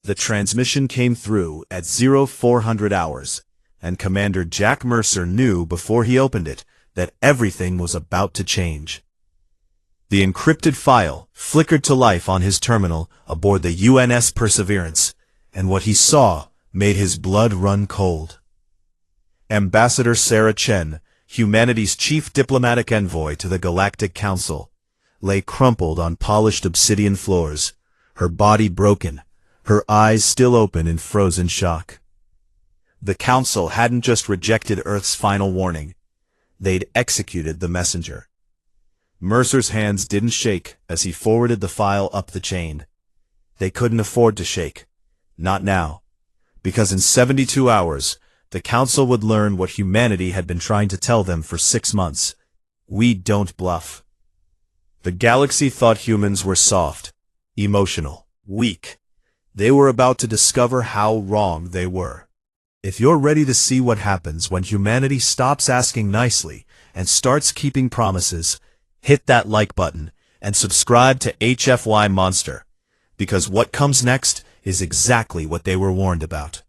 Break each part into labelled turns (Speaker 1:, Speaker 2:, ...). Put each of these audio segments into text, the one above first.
Speaker 1: The transmission came through at 0400 hours, and Commander Jack Mercer knew before he opened it that everything was about to change. The encrypted file flickered to life on his terminal aboard the UNS Perseverance, and what he saw made his blood run cold. Ambassador Sarah Chen, humanity's chief diplomatic envoy to the Galactic Council, lay crumpled on polished obsidian floors, her body broken, her eyes still open in frozen shock. The Council hadn't just rejected Earth's final warning, they'd executed the messenger. Mercer's hands didn't shake as he forwarded the file up the chain. They couldn't afford to shake. Not now. Because in 72 hours, the Council would learn what humanity had been trying to tell them for 6 months. We don't bluff. The galaxy thought humans were soft, emotional, weak. They were about to discover how wrong they were. If you're ready to see what happens when humanity stops asking nicely and starts keeping promises, hit that like button and subscribe to HFY Monster, because what comes next is exactly what they were warned about.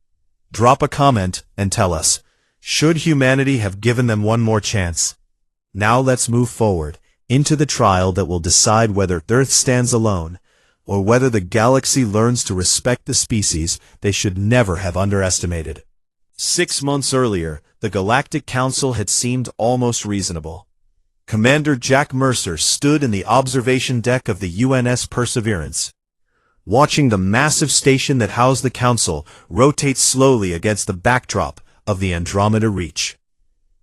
Speaker 1: Drop a comment and tell us, should humanity have given them one more chance? Now let's move forward into the trial that will decide whether Earth stands alone, or whether the galaxy learns to respect the species they should never have underestimated. 6 months earlier, the Galactic Council had seemed almost reasonable. Commander Jack Mercer stood in the observation deck of the UNS Perseverance, watching the massive station that housed the Council rotate slowly against the backdrop of the Andromeda Reach.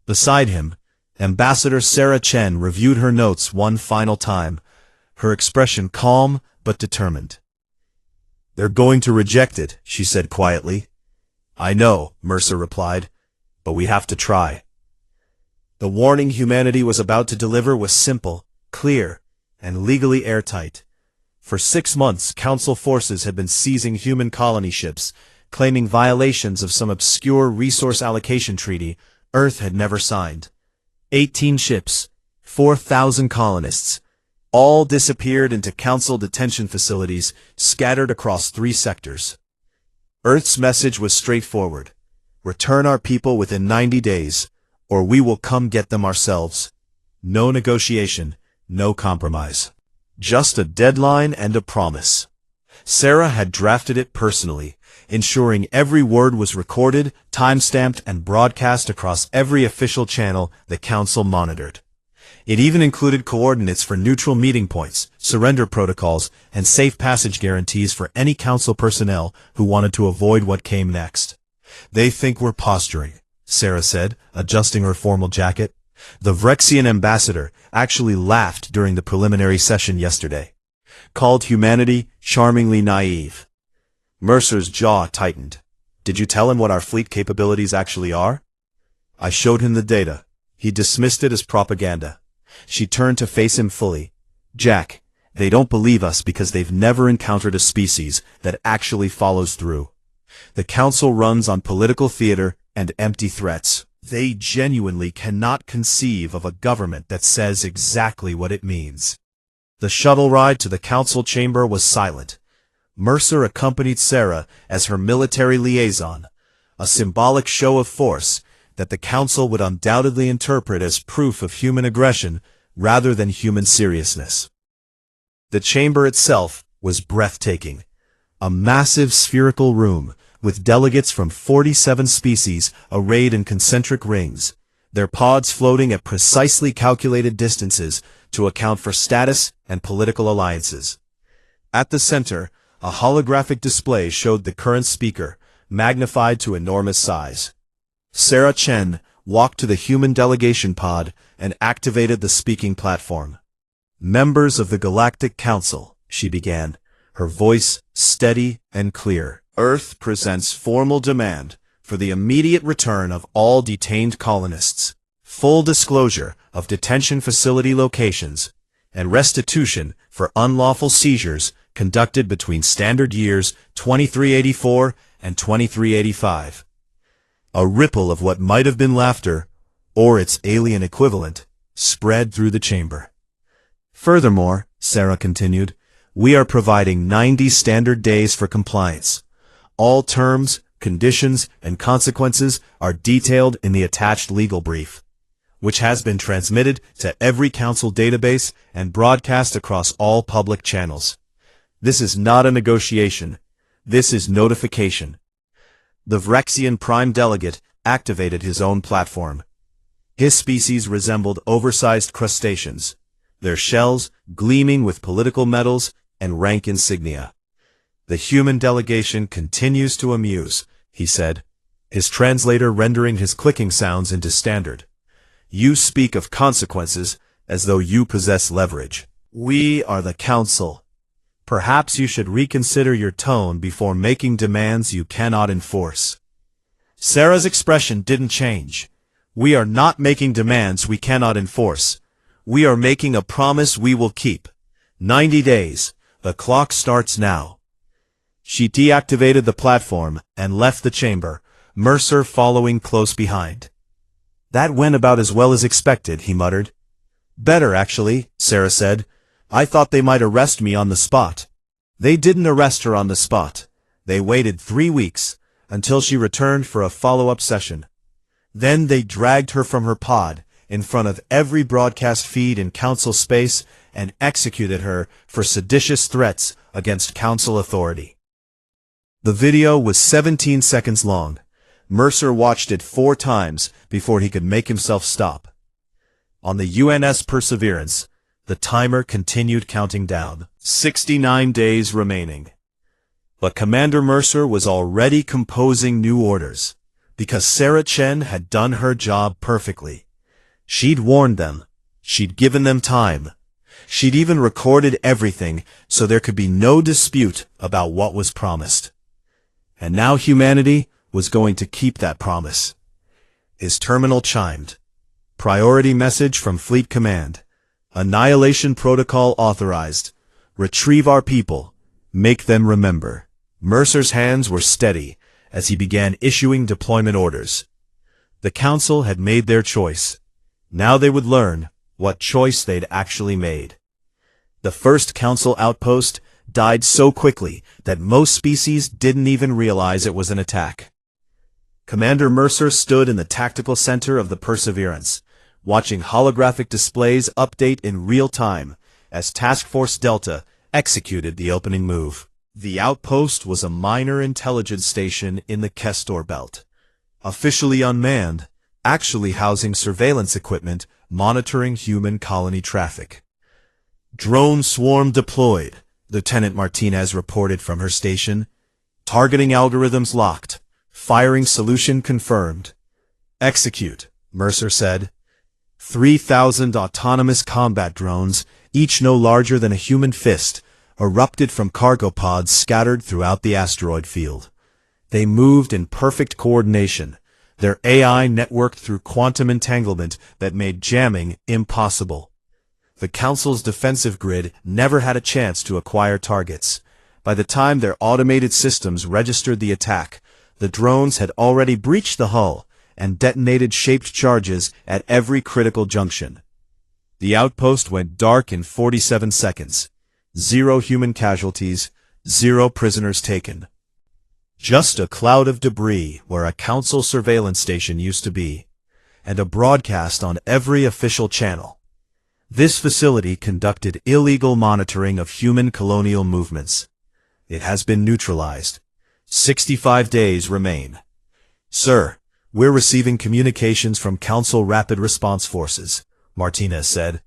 Speaker 1: Beside him, Ambassador Sarah Chen reviewed her notes one final time, her expression calm but determined. "They're going to reject it," she said quietly. "I know," Mercer replied, "but we have to try." The warning humanity was about to deliver was simple, clear, and legally airtight. For 6 months, Council forces had been seizing human colony ships, claiming violations of some obscure resource allocation treaty Earth had never signed. 18 ships, 4,000 colonists, all disappeared into Council detention facilities scattered across 3 sectors. Earth's message was straightforward: return our people within 90 days, or we will come get them ourselves. No negotiation, no compromise. Just a deadline and a promise. Sarah had drafted it personally, ensuring every word was recorded, time-stamped, and broadcast across every official channel the Council monitored. It even included coordinates for neutral meeting points, surrender protocols, and safe passage guarantees for any Council personnel who wanted to avoid what came next. "They think we're posturing," Sarah said, adjusting her formal jacket. The Vrexian ambassador actually laughed during the preliminary session yesterday. Called humanity charmingly naive. Mercer's jaw tightened. "Did you tell him what our fleet capabilities actually are?" "I showed him the data. He dismissed it as propaganda." She turned to face him fully. "Jack, they don't believe us because they've never encountered a species that actually follows through. The Council runs on political theater and empty threats. They genuinely cannot conceive of a government that says exactly what it means." The shuttle ride to the Council chamber was silent. Mercer accompanied Sarah as her military liaison, a symbolic show of force that the Council would undoubtedly interpret as proof of human aggression rather than human seriousness. The chamber itself was breathtaking. A massive spherical room with delegates from 47 species arrayed in concentric rings, their pods floating at precisely calculated distances to account for status and political alliances. At the center, a holographic display showed the current speaker, magnified to enormous size. Sarah Chen walked to the human delegation pod and activated the speaking platform. "Members of the Galactic Council," she began, her voice steady and clear. "Earth presents formal demand for the immediate return of all detained colonists, full disclosure of detention facility locations, and restitution for unlawful seizures conducted between standard years 2384 and 2385. A ripple of what might have been laughter, or its alien equivalent, spread through the chamber. "Furthermore," Sarah continued, "we are providing 90 standard days for compliance, All terms, conditions, and consequences are detailed in the attached legal brief, which has been transmitted to every council database and broadcast across all public channels. This is not a negotiation. This is notification. The Vrexian Prime Delegate activated his own platform. His species resembled oversized crustaceans, their shells gleaming with political medals and rank insignia. "The human delegation continues to amuse," he said, his translator rendering his clicking sounds into standard. "You speak of consequences as though you possess leverage. We are the council. Perhaps you should reconsider your tone before making demands you cannot enforce." Sarah's expression didn't change. "We are not making demands we cannot enforce. We are making a promise we will keep. 90 days. The clock starts now." She deactivated the platform and left the chamber, Mercer following close behind. "That went about as well as expected," he muttered. "Better, actually," Sarah said. "I thought they might arrest me on the spot." They didn't arrest her on the spot. They waited 3 weeks, until she returned for a follow-up session. Then they dragged her from her pod, in front of every broadcast feed in council space, and executed her for seditious threats against council authority. The video was 17 seconds long. Mercer watched it 4 times before he could make himself stop. On the UNS Perseverance, the timer continued counting down. 69 days remaining. But Commander Mercer was already composing new orders, because Sarah Chen had done her job perfectly. She'd warned them. She'd given them time. She'd even recorded everything so there could be no dispute about what was promised. And now humanity was going to keep that promise. His terminal chimed. Priority message from Fleet Command. Annihilation protocol authorized. Retrieve our people. Make them remember. Mercer's hands were steady as he began issuing deployment orders. The council had made their choice. Now they would learn what choice they'd actually made. The first council outpost died so quickly that most species didn't even realize it was an attack. Commander Mercer stood in the tactical center of the Perseverance, watching holographic displays update in real time as Task Force Delta executed the opening move. The outpost was a minor intelligence station in the Kestor Belt, officially unmanned, actually housing surveillance equipment monitoring human colony traffic. "Drone swarm deployed," Lieutenant Martinez reported from her station. "Targeting algorithms locked. Firing solution confirmed." "Execute," Mercer said. 3,000 autonomous combat drones, each no larger than a human fist, erupted from cargo pods scattered throughout the asteroid field. They moved in perfect coordination, their AI networked through quantum entanglement that made jamming impossible. The Council's defensive grid never had a chance to acquire targets. By the time their automated systems registered the attack, the drones had already breached the hull and detonated shaped charges at every critical junction. The outpost went dark in 47 seconds. 0 human casualties, 0 prisoners taken. Just a cloud of debris where a council surveillance station used to be, and a broadcast on every official channel. This facility conducted illegal monitoring of human colonial movements. It has been neutralized. 65 days remain. "Sir, we're receiving communications from Council Rapid Response Forces," Martinez said.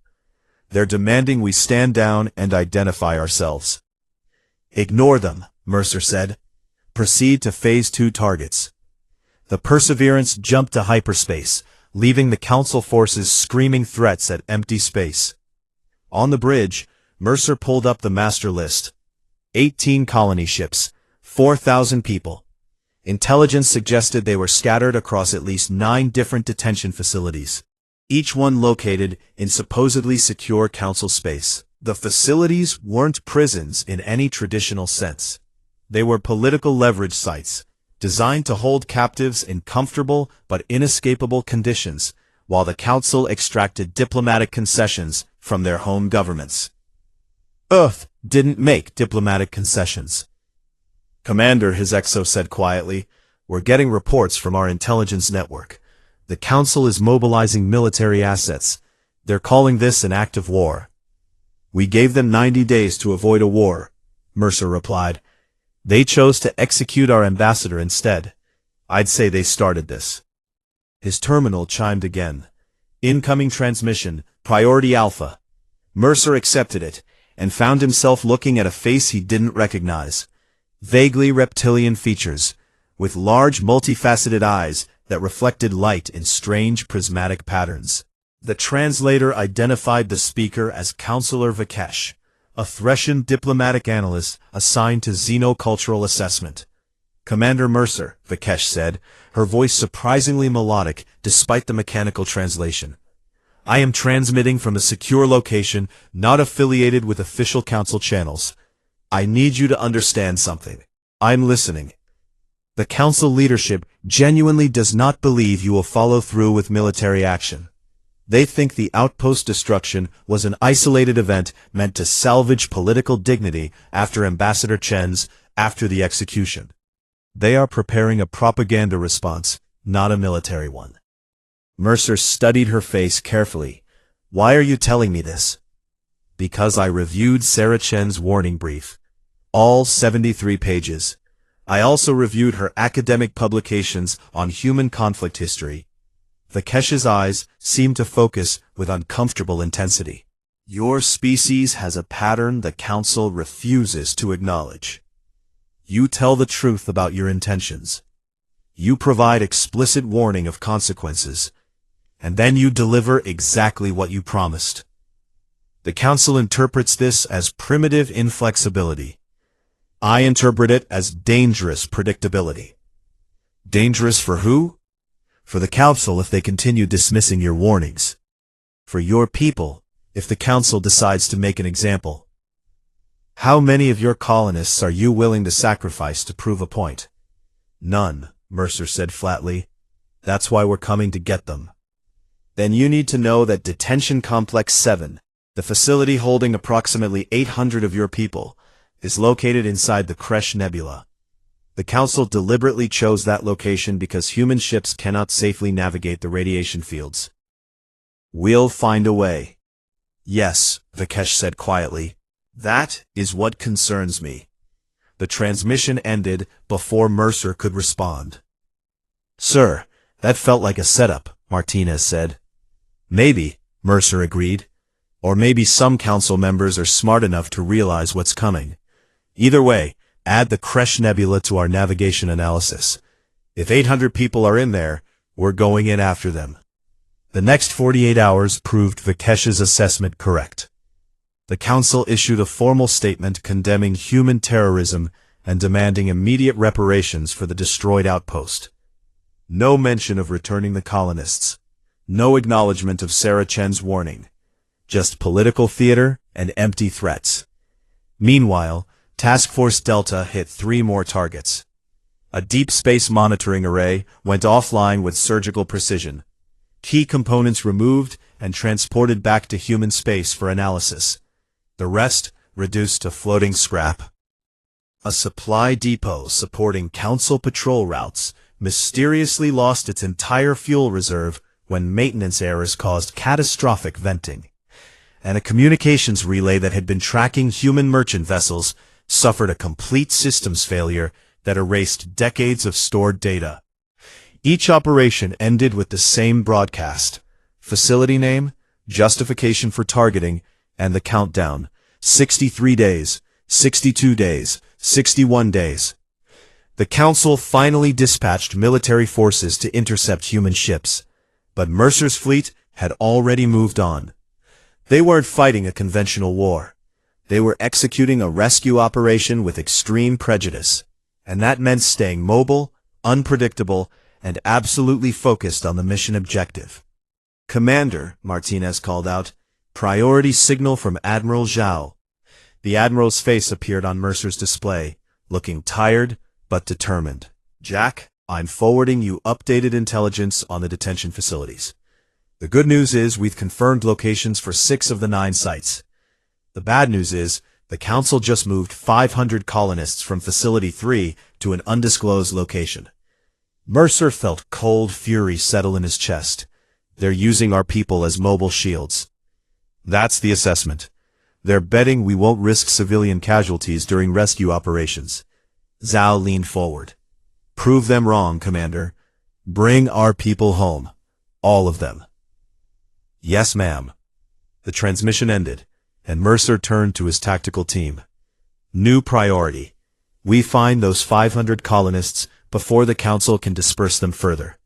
Speaker 1: "They're demanding we stand down and identify ourselves." "Ignore them," Mercer said. "Proceed to Phase 2 targets." The Perseverance jumped to hyperspace, leaving the Council forces screaming threats at empty space. On the bridge, Mercer pulled up the master list. 18 colony ships, 4,000 people. Intelligence suggested they were scattered across at least 9 different detention facilities, each one located in supposedly secure council space. The facilities weren't prisons in any traditional sense. They were political leverage sites, designed to hold captives in comfortable but inescapable conditions, while the council extracted diplomatic concessions from their home governments. Earth didn't make diplomatic concessions. Commander, his XO said quietly, we're getting reports from our intelligence network. The Council is mobilizing military assets. They're calling this an act of war. We gave them 90 days to avoid a war, Mercer replied. They chose to execute our ambassador instead. I'd say they started this. His terminal chimed again. Incoming transmission, Priority Alpha. Mercer accepted it, and found himself looking at a face he didn't recognize. Vaguely reptilian features, with large multifaceted eyes that reflected light in strange prismatic patterns. The translator identified the speaker as Counselor Vikesh, a Threshan diplomatic analyst assigned to xenocultural assessment. Commander Mercer, Vikesh said, her voice surprisingly melodic despite the mechanical translation. I am transmitting from a secure location not affiliated with official council channels. I need you to understand something. I'm listening. The council leadership genuinely does not believe you will follow through with military action. They think the outpost destruction was an isolated event meant to salvage political dignity after Ambassador Chen's after the execution. They are preparing a propaganda response, not a military one. Mercer studied her face carefully. Why are you telling me this? Because I reviewed Sarah Chen's warning brief. All 73 pages. I also reviewed her academic publications on human conflict history. Vikesh's eyes seemed to focus with uncomfortable intensity. Your species has a pattern the Council refuses to acknowledge. You tell the truth about your intentions. You provide explicit warning of consequences. And then you deliver exactly what you promised. The Council interprets this as primitive inflexibility. I interpret it as dangerous predictability. Dangerous for who? For the Council if they continue dismissing your warnings. For your people, if the Council decides to make an example. How many of your colonists are you willing to sacrifice to prove a point? None, Mercer said flatly. That's why we're coming to get them. Then you need to know that Detention Complex 7, the facility holding approximately 800 of your people, is located inside the Kresh Nebula. The Council deliberately chose that location because human ships cannot safely navigate the radiation fields. We'll find a way. Yes, Vikesh said quietly. That is what concerns me. The transmission ended before Mercer could respond. Sir, that felt like a setup, Martinez said. Maybe, Mercer agreed. Or maybe some council members are smart enough to realize what's coming. Either way, add the Kresh Nebula to our navigation analysis. If 800 people are in there, we're going in after them. The next 48 hours proved Vikesh's assessment correct. The Council issued a formal statement condemning human terrorism and demanding immediate reparations for the destroyed outpost. No mention of returning the colonists. No acknowledgement of Sarah Chen's warning. Just political theater and empty threats. Meanwhile, Task Force Delta hit 3 more targets. A deep space monitoring array went offline with surgical precision. Key components removed and transported back to human space for analysis. The rest reduced to floating scrap. A supply depot supporting Council patrol routes mysteriously lost its entire fuel reserve when maintenance errors caused catastrophic venting. And a communications relay that had been tracking human merchant vessels suffered a complete systems failure that erased decades of stored data. Each operation ended with the same broadcast. Facility name, justification for targeting, and the countdown. 63 days, 62 days, 61 days. The Council finally dispatched military forces to intercept human ships, but Mercer's fleet had already moved on. They weren't fighting a conventional war. They were executing a rescue operation with extreme prejudice, and that meant staying mobile, unpredictable, and absolutely focused on the mission objective. Commander, Martinez called out, priority signal from Admiral Zhao. The Admiral's face appeared on Mercer's display, looking tired but determined. Jack, I'm forwarding you updated intelligence on the detention facilities. The good news is we've confirmed locations for 6 of the 9 sites. The bad news is The Council just moved 500 colonists from Facility 3 to an undisclosed location. Mercer felt cold fury settle in his chest. They're using our people as mobile shields. That's the assessment. They're betting we won't risk civilian casualties during rescue operations. Zhao leaned forward. Prove them wrong, Commander. Bring our people home. All of them. Yes, ma'am. The transmission ended, and Mercer turned to his tactical team. New priority. We find those 500 colonists before the Council can disperse them further.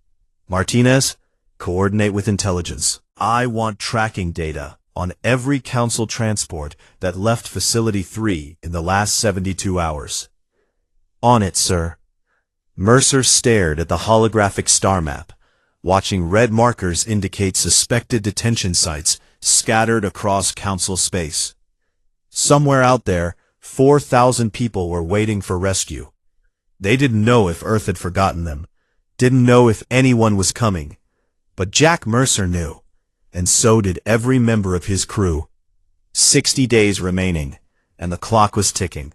Speaker 1: Martinez, coordinate with intelligence. I want tracking data on every Council transport that left Facility 3 in the last 72 hours. On it, sir. Mercer stared at the holographic star map, watching red markers indicate suspected detention sites scattered across Council space. Somewhere out there, 4,000 people were waiting for rescue. They didn't know if Earth had forgotten them, didn't know if anyone was coming. But Jack Mercer knew, and so did every member of his crew. 60 days remaining, and the clock was ticking.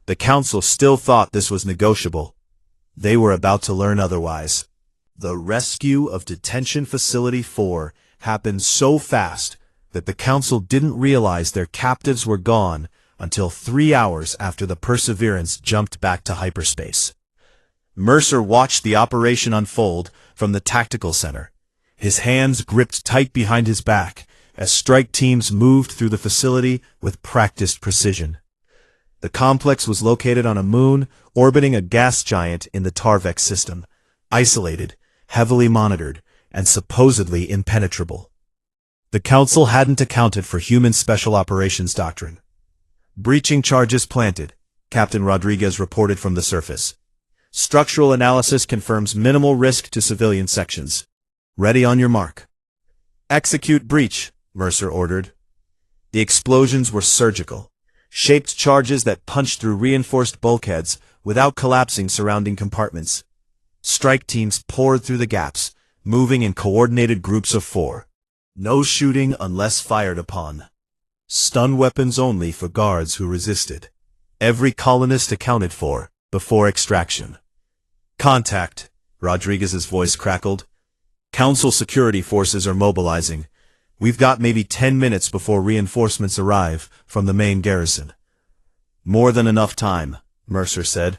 Speaker 1: The Council still thought this was negotiable. They were about to learn otherwise. The rescue of Detention Facility 4 happened so fast that the Council didn't realize their captives were gone until 3 hours after the Perseverance jumped back to hyperspace. Mercer watched the operation unfold from the tactical center, his hands gripped tight behind his back as strike teams moved through the facility with practiced precision. The complex was located on a moon orbiting a gas giant in the Tarvex system, isolated, heavily monitored, and supposedly impenetrable. The Council hadn't accounted for human special operations doctrine. Breaching charges planted, Captain Rodriguez reported from the surface. Structural analysis confirms minimal risk to civilian sections. Ready on your mark. Execute breach, Mercer ordered. The explosions were surgical, shaped charges that punched through reinforced bulkheads without collapsing surrounding compartments. Strike teams poured through the gaps, moving in coordinated groups of 4. No shooting unless fired upon. Stun weapons only for guards who resisted. Every colonist accounted for before extraction. Contact, Rodriguez's voice crackled. Council security forces are mobilizing. We've got maybe 10 minutes before reinforcements arrive from the main garrison. More than enough time, Mercer said.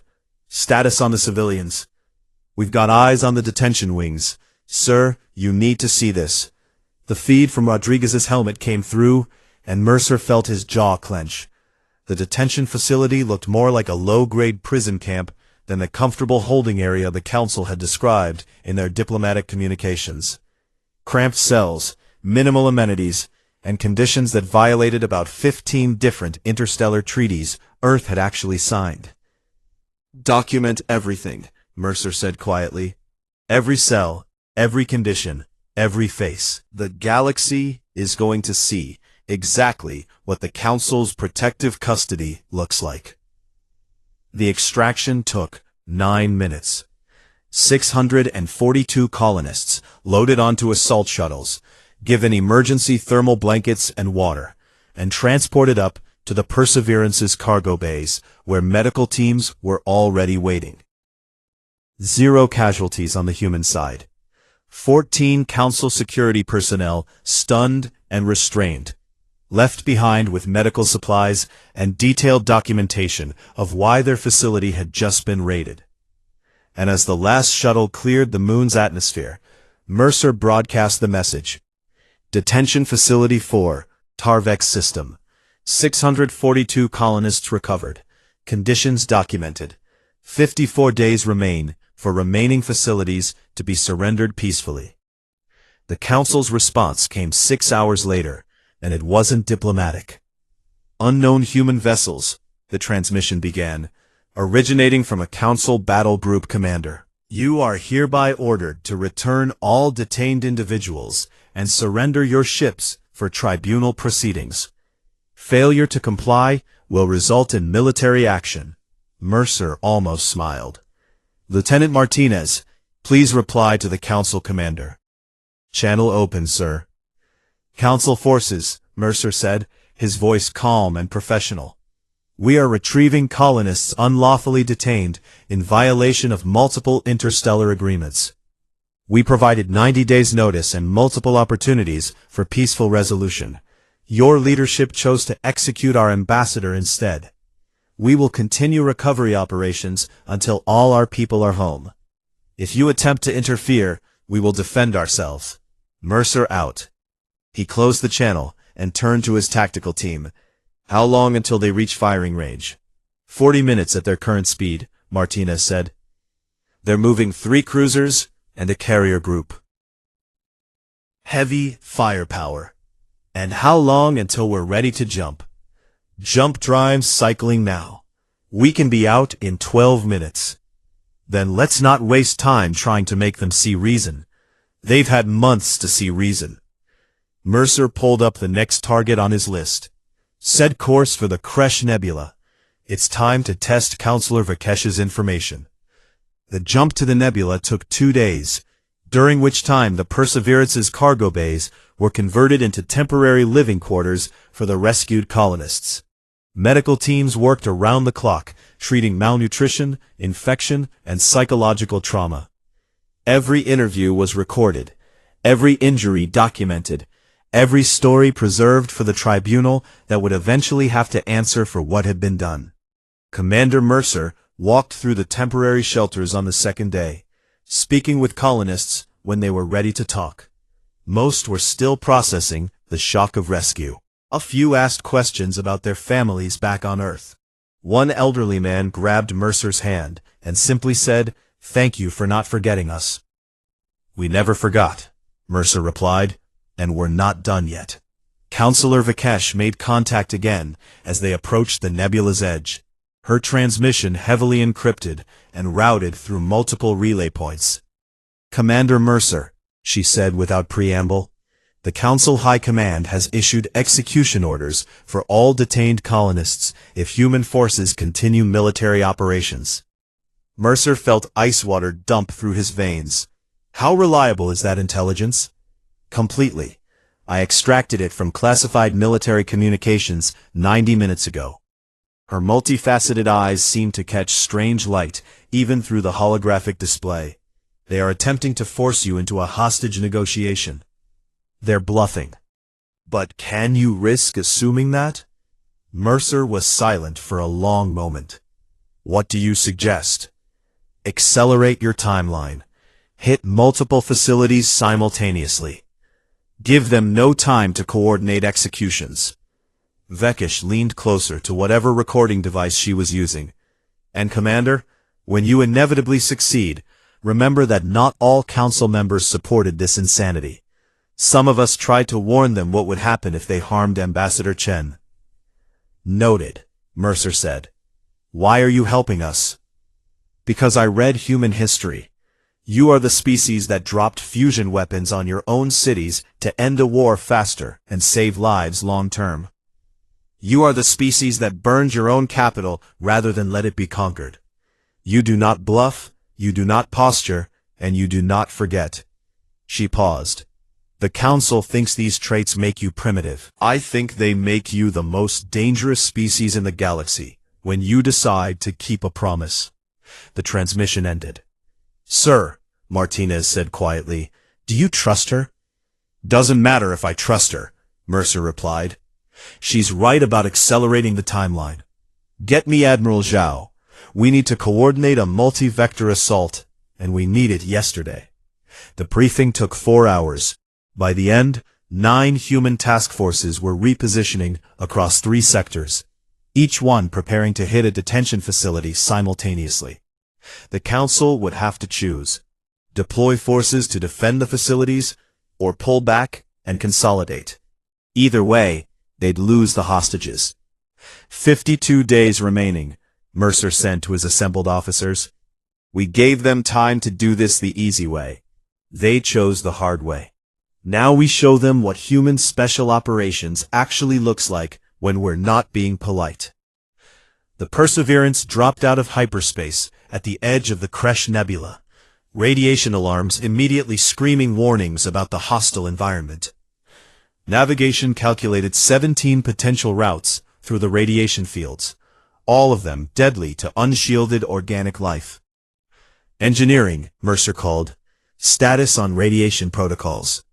Speaker 1: Status on the civilians. We've got eyes on the detention wings. Sir, you need to see this. The feed from Rodriguez's helmet came through, and Mercer felt his jaw clench. The detention facility looked more like a low-grade prison camp than the comfortable holding area the Council had described in their diplomatic communications. Cramped cells, minimal amenities, and conditions that violated about 15 different interstellar treaties Earth had actually signed. Document everything, Mercer said quietly. Every cell, every condition, every face. The galaxy is going to see exactly what the Council's protective custody looks like. The extraction took 9 minutes. 642 colonists loaded onto assault shuttles, given emergency thermal blankets and water, and transported up to the Perseverance's cargo bays, where medical teams were already waiting. 0 casualties on the human side. 14 Council security personnel stunned and restrained, left behind with medical supplies and detailed documentation of why their facility had just been raided. And as the last shuttle cleared the moon's atmosphere, Mercer broadcast the message. Detention Facility 4, Tarvex System. 642 colonists recovered. Conditions documented. 54 days remain for remaining facilities to be surrendered peacefully. The Council's response came 6 hours later, and it wasn't diplomatic. Unknown human vessels, the transmission began, originating from a Council battle group commander. You are hereby ordered to return all detained individuals and surrender your ships for tribunal proceedings. Failure to comply will result in military action. Mercer almost smiled. Lieutenant Martinez, please reply to the Council commander. Channel open, sir. Council forces, Mercer said, his voice calm and professional. We are retrieving colonists unlawfully detained in violation of multiple interstellar agreements. We provided 90 days notice and multiple opportunities for peaceful resolution. Your leadership chose to execute our ambassador instead. We will continue recovery operations until all our people are home. If you attempt to interfere, we will defend ourselves. Mercer out. He closed the channel and turned to his tactical team. How long until they reach firing range? 40 minutes at their current speed, Martinez said. They're moving 3 cruisers and a carrier group. Heavy firepower. And how long until we're ready to jump? Jump drives cycling now. We can be out in 12 minutes. Then let's not waste time trying to make them see reason. They've had months to see reason. Mercer pulled up the next target on his list. Set course for the Kresh Nebula. It's time to test Counselor Vakesh's information. The jump to the nebula took 2 days, during which time the Perseverance's cargo bays were converted into temporary living quarters for the rescued colonists. Medical teams worked around the clock, treating malnutrition, infection, and psychological trauma. Every interview was recorded, every injury documented, every story preserved for the tribunal that would eventually have to answer for what had been done. Commander Mercer walked through the temporary shelters on the second day, speaking with colonists when they were ready to talk. Most were still processing the shock of rescue. A few asked questions about their families back on Earth. One elderly man grabbed Mercer's hand and simply said, "Thank you for not forgetting us." "We never forgot," Mercer replied, "and we're not done yet." Counselor Vakesh made contact again as they approached the nebula's edge, her transmission heavily encrypted and routed through multiple relay points. "Commander Mercer," she said without preamble, "the Council High Command has issued execution orders for all detained colonists if human forces continue military operations." Mercer felt ice water dump through his veins. How reliable is that intelligence? Completely. I extracted it from classified military communications 90 minutes ago. Her multifaceted eyes seemed to catch strange light, even through the holographic display. They are attempting to force you into a hostage negotiation. They're bluffing. But can you risk assuming that? Mercer was silent for a long moment. What do you suggest? Accelerate your timeline. Hit multiple facilities simultaneously. Give them no time to coordinate executions. Vakesh leaned closer to whatever recording device she was using. And Commander, when you inevitably succeed, remember that not all council members supported this insanity. Some of us tried to warn them what would happen if they harmed Ambassador Chen. Noted, Mercer said. Why are you helping us? Because I read human history. You are the species that dropped fusion weapons on your own cities to end a war faster and save lives long term. You are the species that burned your own capital rather than let it be conquered. You do not bluff, you do not posture, and you do not forget. She paused. The Council thinks these traits make you primitive. I think they make you the most dangerous species in the galaxy when you decide to keep a promise. The transmission ended. Sir, Martinez said quietly, do you trust her? Doesn't matter if I trust her, Mercer replied. She's right about accelerating the timeline. Get me Admiral Zhao. We need to coordinate a multi-vector assault, and we need it yesterday. The briefing took 4 hours. By the end, 9 human task forces were repositioning across 3 sectors, each one preparing to hit a detention facility simultaneously. The Council would have to choose: deploy forces to defend the facilities, or pull back and consolidate. Either way, they'd lose the hostages. 52 days remaining, Mercer said to his assembled officers. We gave them time to do this the easy way. They chose the hard way. Now we show them what human special operations actually looks like when we're not being polite. The Perseverance dropped out of hyperspace at the edge of the Kresh Nebula, radiation alarms immediately screaming warnings about the hostile environment. Navigation calculated 17 potential routes through the radiation fields, all of them deadly to unshielded organic life. Engineering, Mercer called. Status on radiation protocols.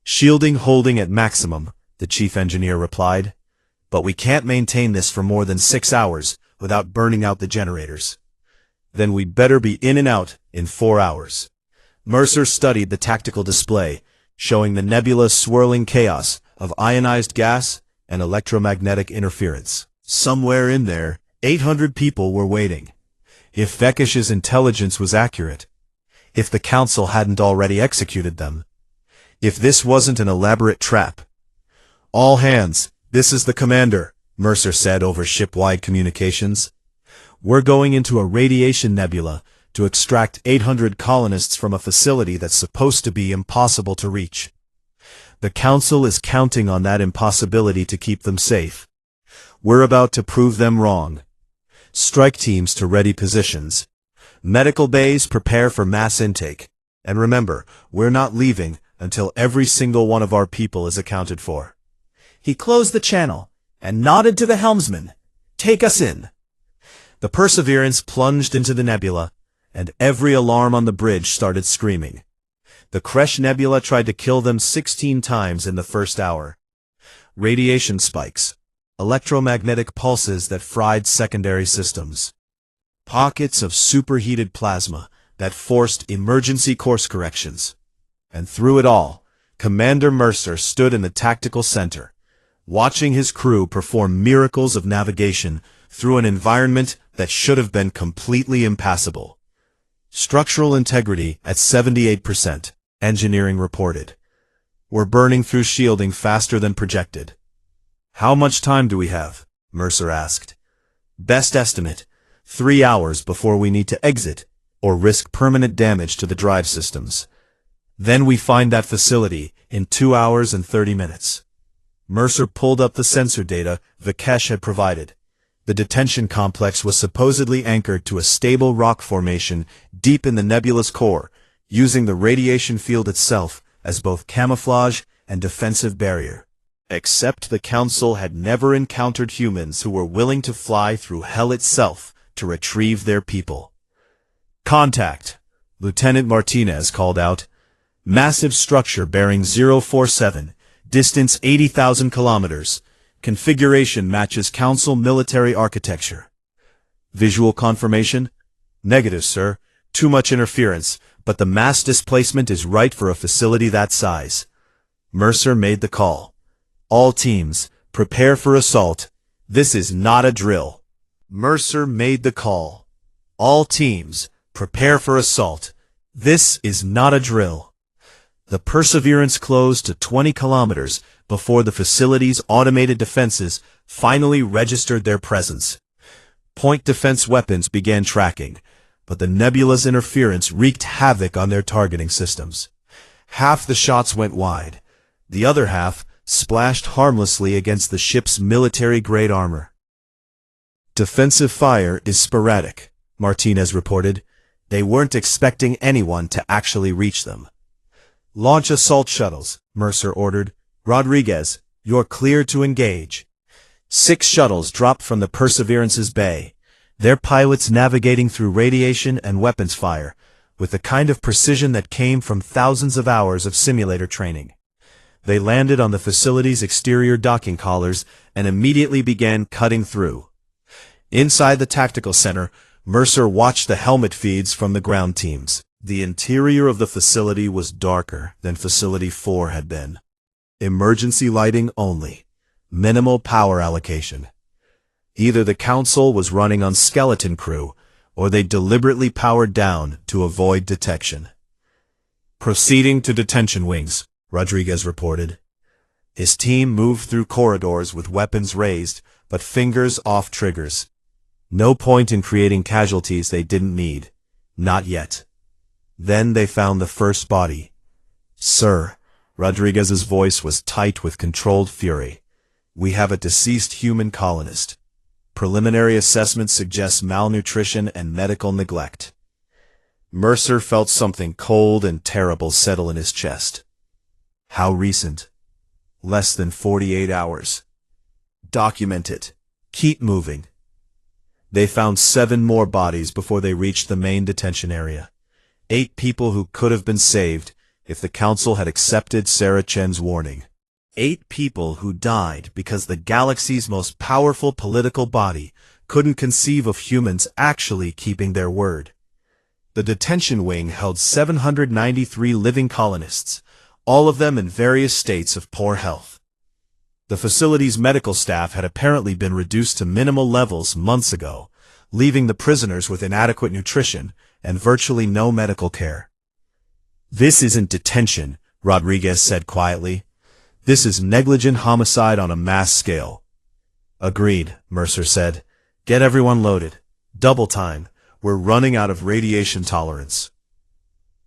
Speaker 1: Shielding holding at maximum, the chief engineer replied. But we can't maintain this for more than 6 hours without burning out the generators. Then we'd better be in and out in 4 hours. Mercer studied the tactical display, showing the nebula swirling chaos of ionized gas and electromagnetic interference. Somewhere in there, 800 people were waiting. If Vekish's intelligence was accurate, if the council hadn't already executed them, if this wasn't an elaborate trap. All hands, this is the commander, Mercer said over ship-wide communications. We're going into a radiation nebula to extract 800 colonists from a facility that's supposed to be impossible to reach. The council is counting on that impossibility to keep them safe. We're about to prove them wrong. Strike teams to ready positions. Medical bays prepare for mass intake. And remember, we're not leaving until every single one of our people is accounted for. He closed the channel and nodded to the helmsman. Take us in. The Perseverance plunged into the nebula, and every alarm on the bridge started screaming. The Kresh Nebula tried to kill them 16 times in the first hour. Radiation spikes, electromagnetic pulses that fried secondary systems, pockets of superheated plasma that forced emergency course corrections. And through it all, Commander Mercer stood in the tactical center, watching his crew perform miracles of navigation through an environment that should have been completely impassable. Structural integrity at 78%, engineering reported. We're burning through shielding faster than projected. How much time do we have? Mercer asked. Best estimate, 3 hours before we need to exit or risk permanent damage to the drive systems. Then we find that facility in 2 hours and 30 minutes. Mercer pulled up the sensor data Vikesh had provided. The detention complex was supposedly anchored to a stable rock formation deep in the nebula's core, using the radiation field itself as both camouflage and defensive barrier. Except the Council had never encountered humans who were willing to fly through hell itself to retrieve their people. Contact, Lieutenant Martinez called out. Massive structure bearing 047, distance 80,000 kilometers. Configuration matches Council military architecture. Visual confirmation? Negative, sir. Too much interference, but the mass displacement is right for a facility that size. Mercer made the call. All teams, prepare for assault. This is not a drill. Mercer made the call. All teams, prepare for assault. This is not a drill. The Perseverance closed to 20 kilometers before the facility's automated defenses finally registered their presence. Point defense weapons began tracking, but the nebula's interference wreaked havoc on their targeting systems. Half the shots went wide. The other half splashed harmlessly against the ship's military-grade armor. Defensive fire is sporadic, Martinez reported. They weren't expecting anyone to actually reach them. Launch assault shuttles, Mercer ordered. Rodriguez, you're clear to engage. 6 shuttles dropped from the Perseverance's bay, their pilots navigating through radiation and weapons fire, with the kind of precision that came from thousands of hours of simulator training. They landed on the facility's exterior docking collars and immediately began cutting through. Inside the tactical center, Mercer watched the helmet feeds from the ground teams. The interior of the facility was darker than Facility 4 had been. Emergency lighting only. Minimal power allocation. Either the Council was running on skeleton crew, or they deliberately powered down to avoid detection. Proceeding to detention wings, Rodriguez reported. His team moved through corridors with weapons raised, but fingers off triggers. No point in creating casualties they didn't need. Not yet. Then they found the first body. Sir, Rodriguez's voice was tight with controlled fury. We have a deceased human colonist. Preliminary assessment suggests malnutrition and medical neglect. Mercer felt something cold and terrible settle in his chest. How recent? Less than 48 hours. Document it. Keep moving. They found 7 more bodies before they reached the main detention area. 8 people who could have been saved if the Council had accepted Sarah Chen's warning. 8 people who died because the galaxy's most powerful political body couldn't conceive of humans actually keeping their word. The detention wing held 793 living colonists, all of them in various states of poor health. The facility's medical staff had apparently been reduced to minimal levels months ago, leaving the prisoners with inadequate nutrition and virtually no medical care. "This isn't detention," Rodriguez said quietly. "This is negligent homicide on a mass scale." "Agreed," Mercer said. "Get everyone loaded. Double time. We're running out of radiation tolerance."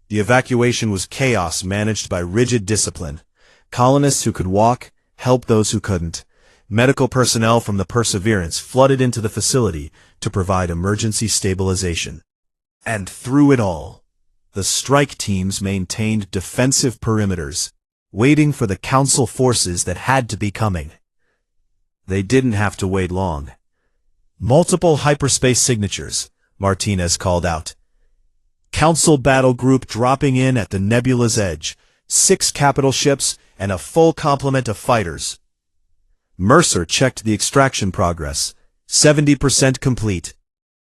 Speaker 1: The evacuation was chaos managed by rigid discipline. Colonists who could walk helped those who couldn't. Medical personnel from the Perseverance flooded into the facility to provide emergency stabilization. And through it all, the strike teams maintained defensive perimeters, waiting for the Council forces that had to be coming. They didn't have to wait long. "Multiple hyperspace signatures," Martinez called out. "Council battle group dropping in at the nebula's edge, 6 capital ships, and a full complement of fighters." Mercer checked the extraction progress. 70% complete.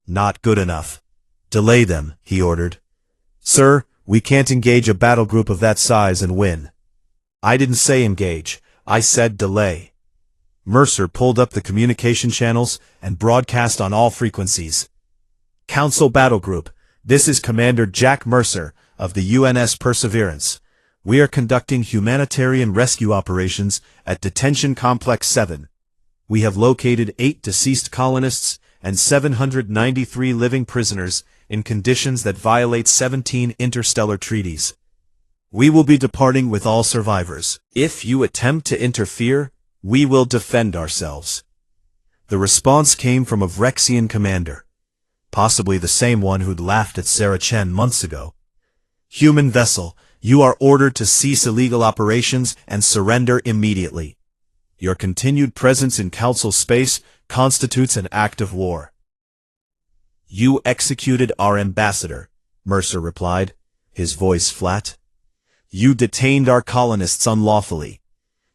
Speaker 1: "Not good enough. Delay them," he ordered. "Sir, we can't engage a battle group of that size and win." "I didn't say engage. I said delay." Mercer pulled up the communication channels and broadcast on all frequencies. "Council Battle Group, this is Commander Jack Mercer of the UNS Perseverance. We are conducting humanitarian rescue operations at Detention Complex 7. We have located 8 deceased colonists and 793 living prisoners in conditions that violate 17 interstellar treaties. We will be departing with all survivors. If you attempt to interfere, we will defend ourselves." The response came from a Vrexian commander, possibly the same one who'd laughed at Sarah Chen months ago. "Human vessel, you are ordered to cease illegal operations and surrender immediately. Your continued presence in Council space constitutes an act of war." "You executed our ambassador," Mercer replied, his voice flat. "You detained our colonists unlawfully.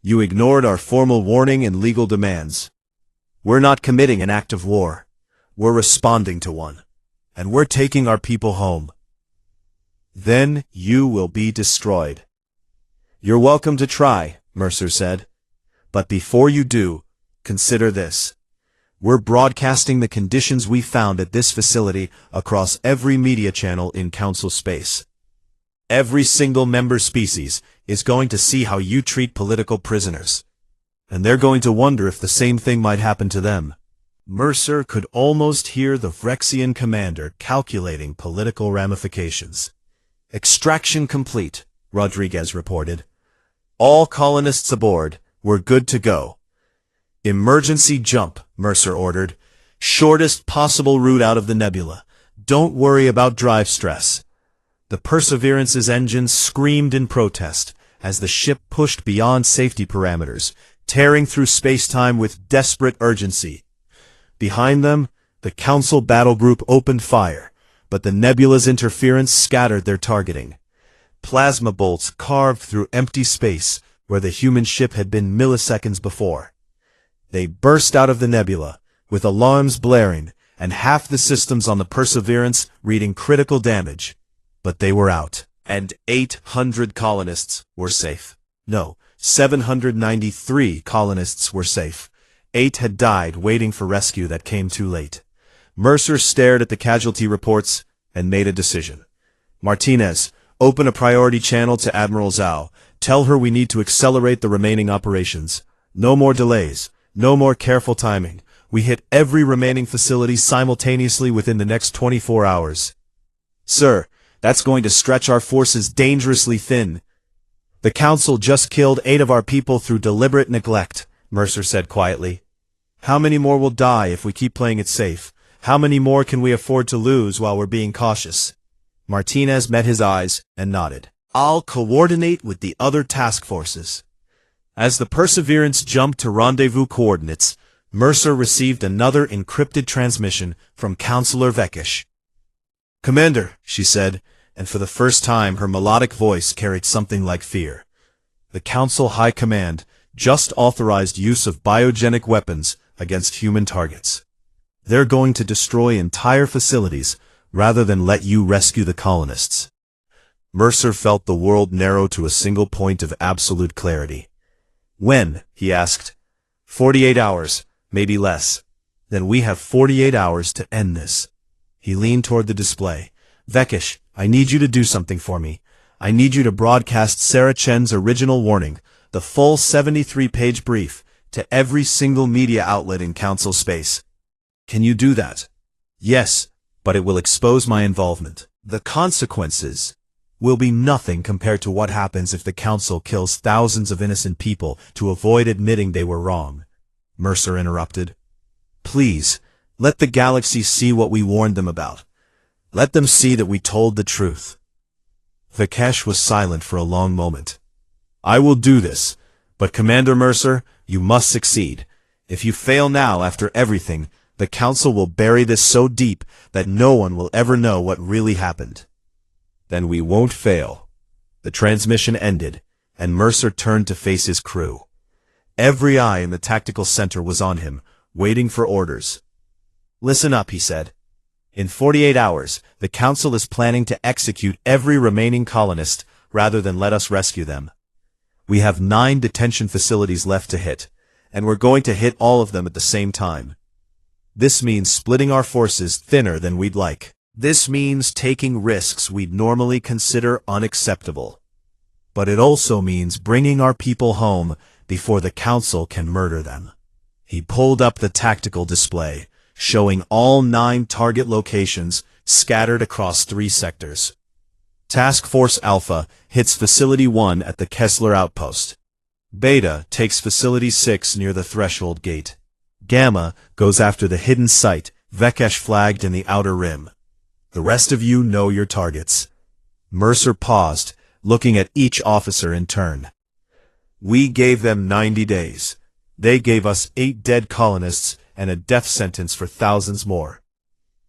Speaker 1: You ignored our formal warning and legal demands. We're not committing an act of war. We're responding to one. And we're taking our people home. Then you will be destroyed." "You're welcome to try," Mercer said. "But before you do, consider this. We're broadcasting the conditions we found at this facility across every media channel in Council space. Every single member species is going to see how you treat political prisoners. And they're going to wonder if the same thing might happen to them." Mercer could almost hear the Vrexian commander calculating political ramifications. "Extraction complete," Rodriguez reported. "All colonists aboard. We're good to go." "Emergency jump," Mercer ordered. "Shortest possible route out of the nebula. Don't worry about drive stress." The Perseverance's engines screamed in protest as the ship pushed beyond safety parameters, tearing through space-time with desperate urgency. Behind them, the Council battle group opened fire, but the nebula's interference scattered their targeting. Plasma bolts carved through empty space where the human ship had been milliseconds before. They burst out of the nebula, with alarms blaring and half the systems on the Perseverance reading critical damage. But they were out, and 800 colonists were safe. No, 793 colonists were safe. 8 had died waiting for rescue that came too late. Mercer stared at the casualty reports and made a decision. "Martinez, open a priority channel to Admiral Zhao. Tell her we need to accelerate the remaining operations. No more delays. No more careful timing. We hit every remaining facility simultaneously within the next 24 hours. "Sir, that's going to stretch our forces dangerously thin." "The Council just killed 8 of our people through deliberate neglect," Mercer said quietly. "How many more will die if we keep playing it safe? How many more can we afford to lose while we're being cautious?" Martinez met his eyes and nodded. "I'll coordinate with the other task forces." As the Perseverance jumped to rendezvous coordinates, Mercer received another encrypted transmission from Counselor Vekish. "Commander," she said, and for the first time her melodic voice carried something like fear. "The Council High Command just authorized use of biogenic weapons against human targets. They're going to destroy entire facilities rather than let you rescue the colonists." Mercer felt the world narrow to a single point of absolute clarity. "When?" he asked. 48 hours, maybe less. Then we have 48 hours to end this." He leaned toward the display. "Vekish, I need you to do something for me. I need you to broadcast Sarah Chen's original warning, the full 73-page brief, to every single media outlet in Council space." "Can you do that?" "Yes, but it will expose my involvement. The consequences will be nothing compared to what happens if the Council kills thousands of innocent people to avoid admitting they were wrong," Mercer interrupted. "Please, let the galaxy see what we warned them about. Let them see that we told the truth." Vekesh was silent for a long moment. "I will do this, but Commander Mercer, you must succeed. If you fail now after everything, the Council will bury this so deep that no one will ever know what really happened." "Then we won't fail." The transmission ended, and Mercer turned to face his crew. Every eye in the tactical center was on him, waiting for orders. "Listen up," he said. "In 48 hours, the Council is planning to execute every remaining colonist rather than let us rescue them. We have 9 detention facilities left to hit, and we're going to hit all of them at the same time. This means splitting our forces thinner than we'd like. This means taking risks we'd normally consider unacceptable. But it also means bringing our people home before the Council can murder them." He pulled up the tactical display, showing all 9 target locations scattered across 3 sectors. Task Force Alpha hits Facility 1 at the Kessler Outpost. Beta takes Facility 6 near the Threshold Gate. Gamma goes after the hidden site, Vekesh flagged in the Outer Rim. The rest of you know your targets. Mercer paused, looking at each officer in turn. "We gave them 90 days. They gave us 8 dead colonists and a death sentence for thousands more.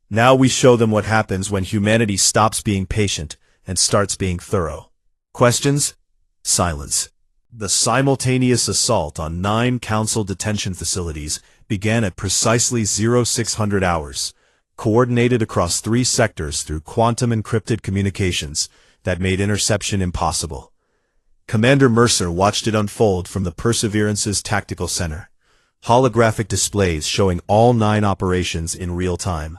Speaker 1: Now we show them what happens when humanity stops being patient and starts being thorough." Questions? Silence. The simultaneous assault on 9 Council detention facilities began at precisely 0600 hours, coordinated across 3 sectors through quantum-encrypted communications that made interception impossible. Commander Mercer watched it unfold from the Perseverance's tactical center, holographic displays showing all 9 operations in real time.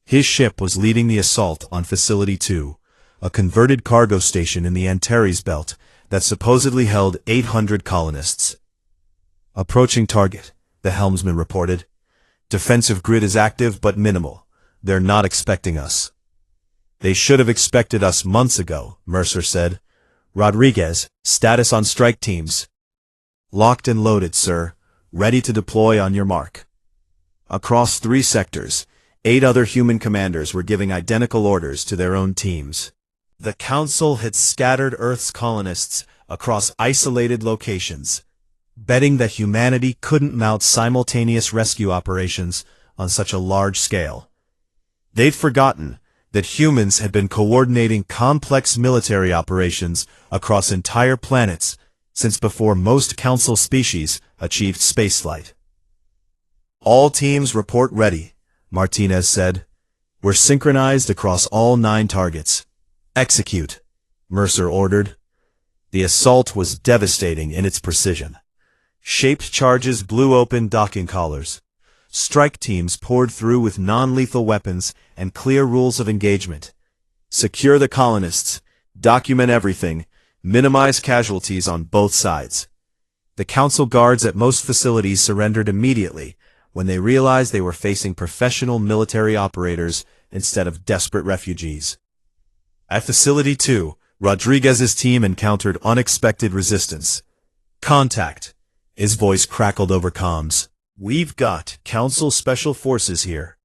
Speaker 1: His ship was leading the assault on Facility 2, a converted cargo station in the Antares Belt that supposedly held 800 colonists. "Approaching target," the helmsman reported. "Defensive grid is active but minimal. They're not expecting us." "They should have expected us months ago," Mercer said. "Rodriguez, status on strike teams." "Locked and loaded, sir. Ready to deploy on your mark." Across 3 sectors, 8 other human commanders were giving identical orders to their own teams. The Council had scattered Earth's colonists across isolated locations, betting that humanity couldn't mount simultaneous rescue operations on such a large scale. They'd forgotten that humans had been coordinating complex military operations across entire planets since before most Council species achieved spaceflight. "All teams report ready," Martinez said. "We're synchronized across all 9 targets. Execute," Mercer ordered. The assault was devastating in its precision. Shaped charges blew open docking collars. Strike teams poured through with non-lethal weapons and clear rules of engagement. Secure the colonists, document everything, minimize casualties on both sides. The Council guards at most facilities surrendered immediately when they realized they were facing professional military operators instead of desperate refugees. At Facility 2, Rodriguez's team encountered unexpected resistance. "Contact," his voice crackled over comms. "We've got Council Special Forces here.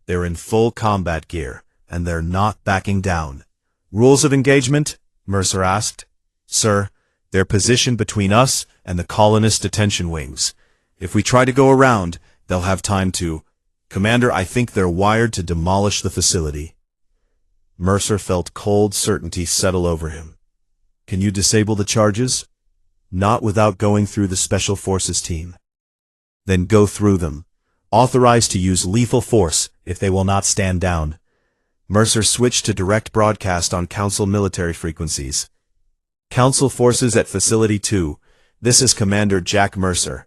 Speaker 1: They're in full combat gear, and they're not backing down." "Rules of engagement?" Mercer asked. "Sir, they're positioned between us and the colonist detention wings. If we try to go around, They'll have time to. Commander, I think they're wired to demolish the facility. Mercer felt cold certainty settle over him. Can you disable the charges? Not without going through the Special Forces team. Then go through them. Authorized to use lethal force if they will not stand down. Mercer switched to direct broadcast on Council military frequencies. Council forces at Facility 2. This is Commander Jack Mercer.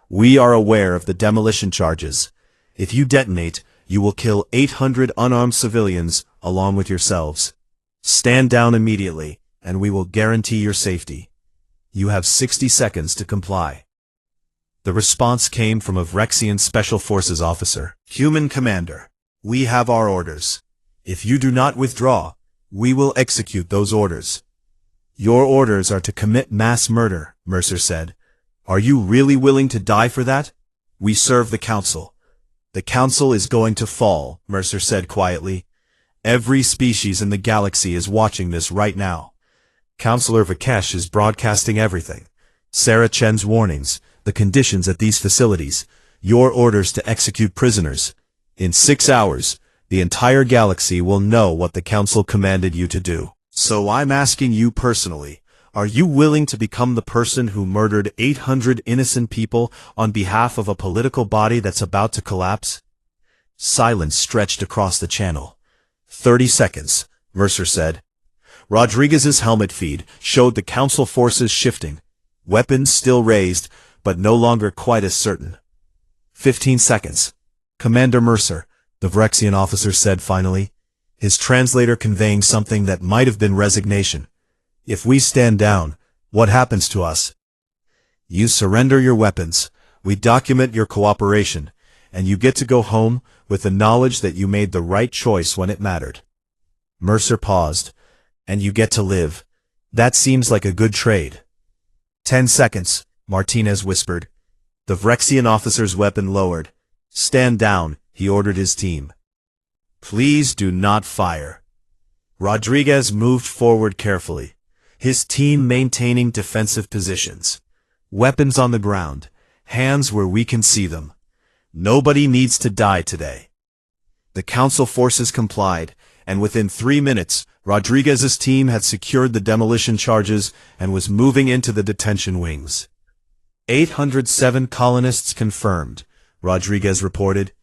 Speaker 1: We are aware of the demolition charges. If you detonate, you will kill 800 unarmed civilians along with yourselves. Stand down immediately, and we will guarantee your safety. You have 60 seconds to comply. The response came from a Vrexian Special Forces officer. Human Commander, we have our orders. If you do not withdraw, we will execute those orders. Your orders are to commit mass murder, Mercer said. Are you really willing to die for that? We serve the Council. The Council is going to fall, Mercer said quietly. Every species in the galaxy is watching this right now. Counselor Vikesh is broadcasting everything. Sarah Chen's warnings, the conditions at these facilities, your orders to execute prisoners. In 6 hours, the entire galaxy will know what the Council commanded you to do. So I'm asking you personally, are you willing to become the person who murdered 800 innocent people on behalf of a political body that's about to collapse? Silence stretched across the channel. 30 seconds, Mercer said. Rodriguez's helmet feed showed the Council forces shifting, weapons still raised, but no longer quite as certain. 15 seconds. Commander Mercer, the Vrexian officer said finally, his translator conveying something that might have been resignation. If we stand down, what happens to us? You surrender your weapons, we document your cooperation, and you get to go home with the knowledge that you made the right choice when it mattered. Mercer paused. And you get to live. That seems like a good trade. 10 seconds, Martinez whispered. The Vrexian officer's weapon lowered. Stand down, he ordered his team. Please do not fire. Rodriguez moved forward carefully, his team maintaining defensive positions. Weapons on the ground, hands where we can see them. Nobody needs to die today. The Council forces complied, and within 3 minutes, Rodriguez's team had secured the demolition charges and was moving into the detention wings. 807 colonists confirmed, Rodriguez reported.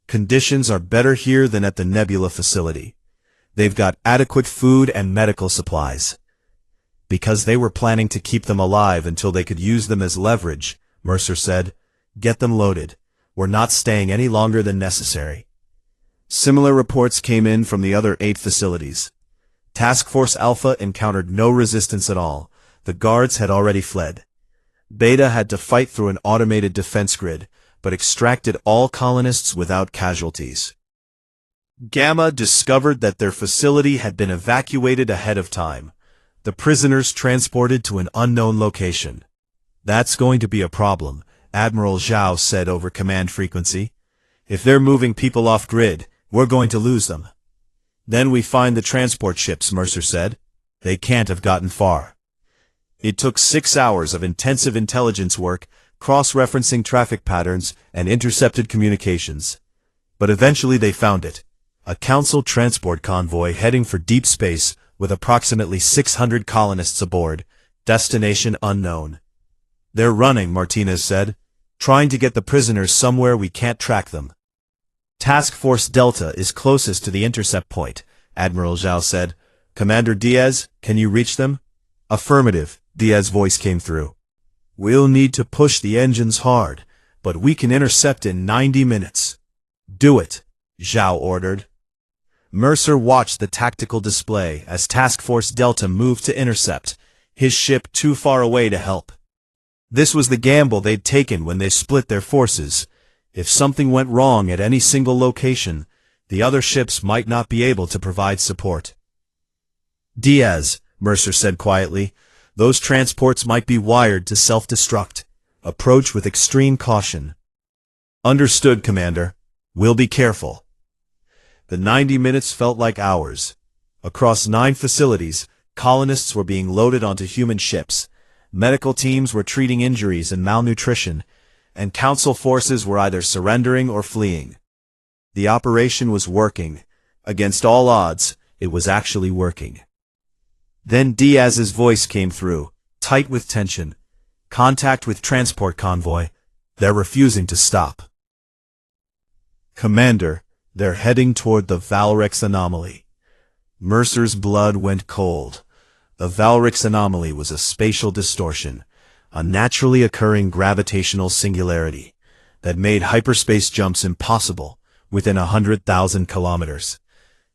Speaker 1: Conditions are better here than at the Nebula facility. They've got adequate food and medical supplies. Because they were planning to keep them alive until they could use them as leverage, Mercer said. Get them loaded. We're not staying any longer than necessary. Similar reports came in from the other 8 facilities. Task Force Alpha encountered no resistance at all. The guards had already fled. Beta had to fight through an automated defense grid, but extracted all colonists without casualties. Gamma discovered that their facility had been evacuated ahead of time. The prisoners transported to an unknown location. That's going to be a problem, Admiral Zhao said over command frequency. If they're moving people off-grid, we're going to lose them. Then we find the transport ships, Mercer said. They can't have gotten far. It took 6 hours of intensive intelligence work, cross-referencing traffic patterns and intercepted communications. But eventually they found it. A Council transport convoy heading for deep space with approximately 600 colonists aboard. Destination unknown. They're running, Martinez said. Trying to get the prisoners somewhere we can't track them. Task Force Delta is closest to the intercept point, Admiral Zhao said. Commander Diaz, can you reach them? Affirmative, Diaz's voice came through. We'll need to push the engines hard, but we can intercept in 90 minutes. Do it, Zhao ordered. Mercer watched the tactical display as Task Force Delta moved to intercept, his ship too far away to help. This was the gamble they'd taken when they split their forces. If something went wrong at any single location, the other ships might not be able to provide support. Diaz, Mercer said quietly, those transports might be wired to self-destruct. Approach with extreme caution. Understood, Commander. We'll be careful. The 90 minutes felt like hours. Across 9 facilities, colonists were being loaded onto human ships. Medical teams were treating injuries and malnutrition, and Council forces were either surrendering or fleeing. The operation was working. Against all odds, it was actually working. Then Diaz's voice came through, tight with tension. Contact with transport convoy. They're refusing to stop. Commander, they're heading toward the Valrix anomaly. Mercer's blood went cold. The Valrix anomaly was a spatial distortion, a naturally occurring gravitational singularity that made hyperspace jumps impossible within 100,000 kilometers.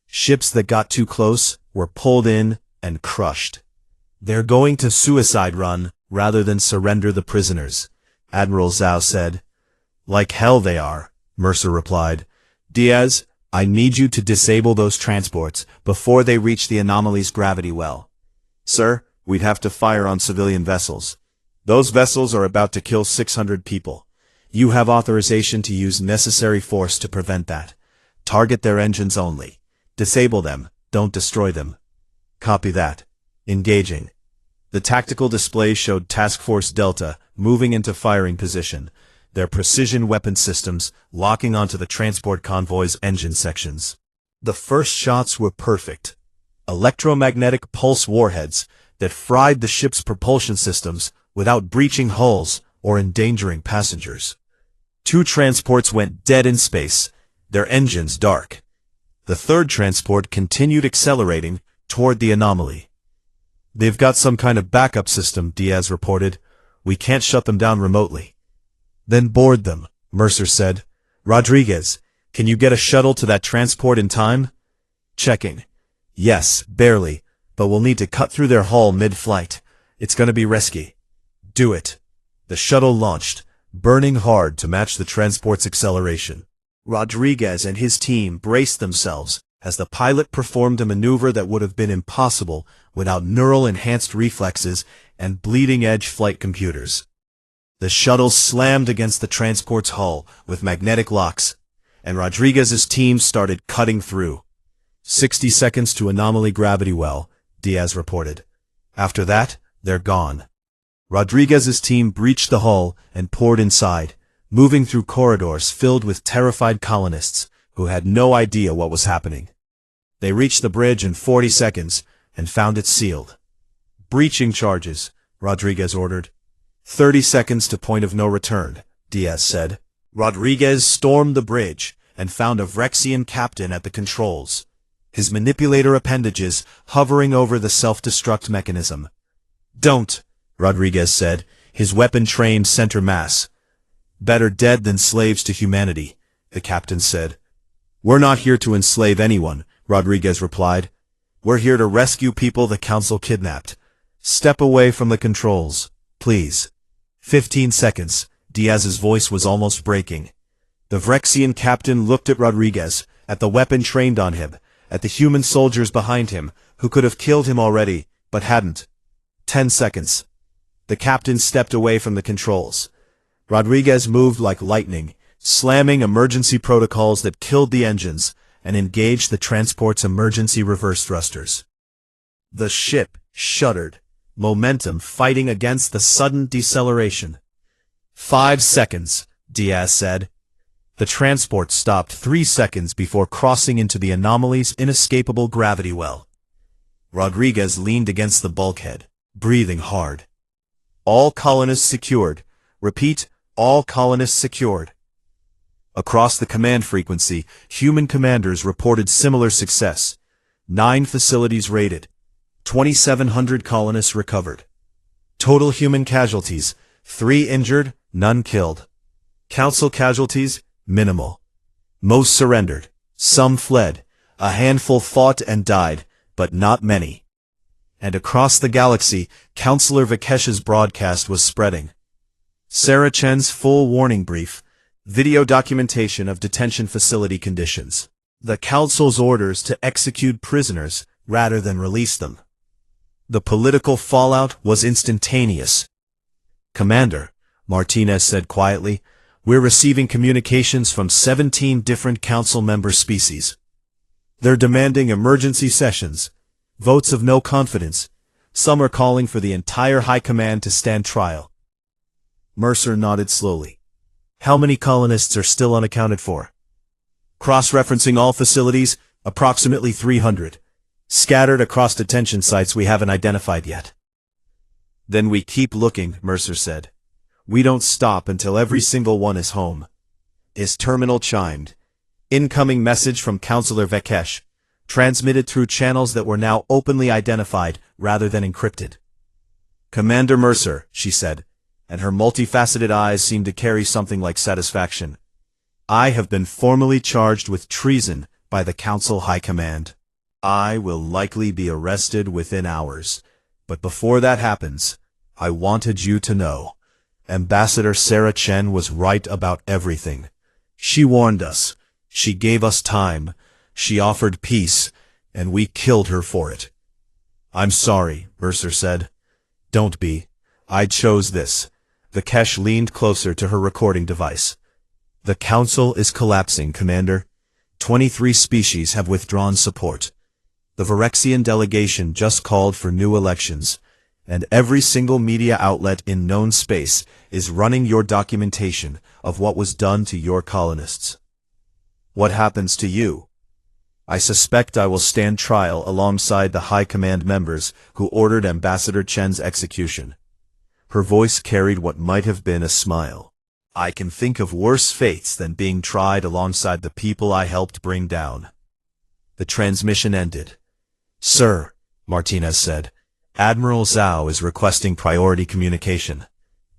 Speaker 1: Ships that got too close were pulled in and crushed. They're going to suicide run rather than surrender the prisoners, Admiral Zhao said. Like hell they are, Mercer replied. Diaz, I need you to disable those transports before they reach the anomaly's gravity well. Sir, we'd have to fire on civilian vessels. Those vessels are about to kill 600 people. You have authorization to use necessary force to prevent that. Target their engines only. Disable them, don't destroy them. Copy that. Engaging. The tactical display showed Task Force Delta moving into firing position, their precision weapon systems locking onto the transport convoy's engine sections. The first shots were perfect. Electromagnetic pulse warheads that fried the ship's propulsion systems without breaching hulls or endangering passengers. 2 transports went dead in space, their engines dark. The third transport continued accelerating toward the anomaly. They've got some kind of backup system, Diaz reported. We can't shut them down remotely. Then board them, Mercer said. Rodriguez, can you get a shuttle to that transport in time? Checking. Yes, barely, but we'll need to cut through their hull mid-flight. It's gonna be risky. Do it. The shuttle launched, burning hard to match the transport's acceleration. Rodriguez and his team braced themselves as the pilot performed a maneuver that would have been impossible without neural-enhanced reflexes and bleeding-edge flight computers. The shuttle slammed against the transport's hull with magnetic locks, and Rodriguez's team started cutting through. 60 seconds to anomaly gravity well, Diaz reported. After that, they're gone. Rodriguez's team breached the hull and poured inside, moving through corridors filled with terrified colonists who had no idea what was happening. They reached the bridge in 40 seconds and found it sealed. Breaching charges, Rodriguez ordered. 30 seconds to point of no return, Diaz said. Rodriguez stormed the bridge and found a Vrexian captain at the controls, his manipulator appendages hovering over the self-destruct mechanism. Don't, Rodriguez said, his weapon-trained center mass. Better dead than slaves to humanity, the captain said. We're not here to enslave anyone, Rodriguez replied. We're here to rescue people the Council kidnapped. Step away from the controls, please. 15 seconds, Diaz's voice was almost breaking. The Vrexian captain looked at Rodriguez, at the weapon trained on him, at the human soldiers behind him, who could have killed him already, but hadn't. 10 seconds. The captain stepped away from the controls. Rodriguez moved like lightning, slamming emergency protocols that killed the engines and engaged the transport's emergency reverse thrusters. The ship shuddered, momentum fighting against the sudden deceleration. 5 seconds, Diaz said. The transport stopped 3 seconds before crossing into the anomaly's inescapable gravity well. Rodriguez leaned against the bulkhead, breathing hard. All colonists secured. Repeat, all colonists secured. Across the command frequency, human commanders reported similar success. 9 facilities raided. 2,700 colonists recovered. Total human casualties, 3 injured, none killed. Council casualties, minimal. Most surrendered. Some fled. A handful fought and died, but not many. And across the galaxy, Counselor Vikesh's broadcast was spreading. Sarah Chen's full warning brief, video documentation of detention facility conditions. The Council's orders to execute prisoners rather than release them. The political fallout was instantaneous. Commander, Martinez said quietly, we're receiving communications from 17 different Council member species. They're demanding emergency sessions, votes of no confidence. Some are calling for the entire High Command to stand trial. Mercer nodded slowly. How many colonists are still unaccounted for? Cross-referencing all facilities, approximately 300. Scattered across detention sites we haven't identified yet. Then we keep looking, Mercer said. We don't stop until every single one is home. His terminal chimed. Incoming message from Counselor Vekesh, transmitted through channels that were now openly identified rather than encrypted. Commander Mercer, she said, and her multifaceted eyes seemed to carry something like satisfaction. I have been formally charged with treason by the Council High Command. I will likely be arrested within hours, but before that happens, I wanted you to know. Ambassador Sarah Chen was right about everything. She warned us. She gave us time. She offered peace, and we killed her for it. I'm sorry, Mercer said. Don't be. I chose this. Vekesh leaned closer to her recording device. The Council is collapsing, Commander. 23 species have withdrawn support. The Virexian delegation just called for new elections, and every single media outlet in known space is running your documentation of what was done to your colonists. What happens to you? I suspect I will stand trial alongside the High Command members who ordered Ambassador Chen's execution. Her voice carried what might have been a smile. I can think of worse fates than being tried alongside the people I helped bring down. The transmission ended. Sir, Martinez said, Admiral Zhao is requesting priority communication.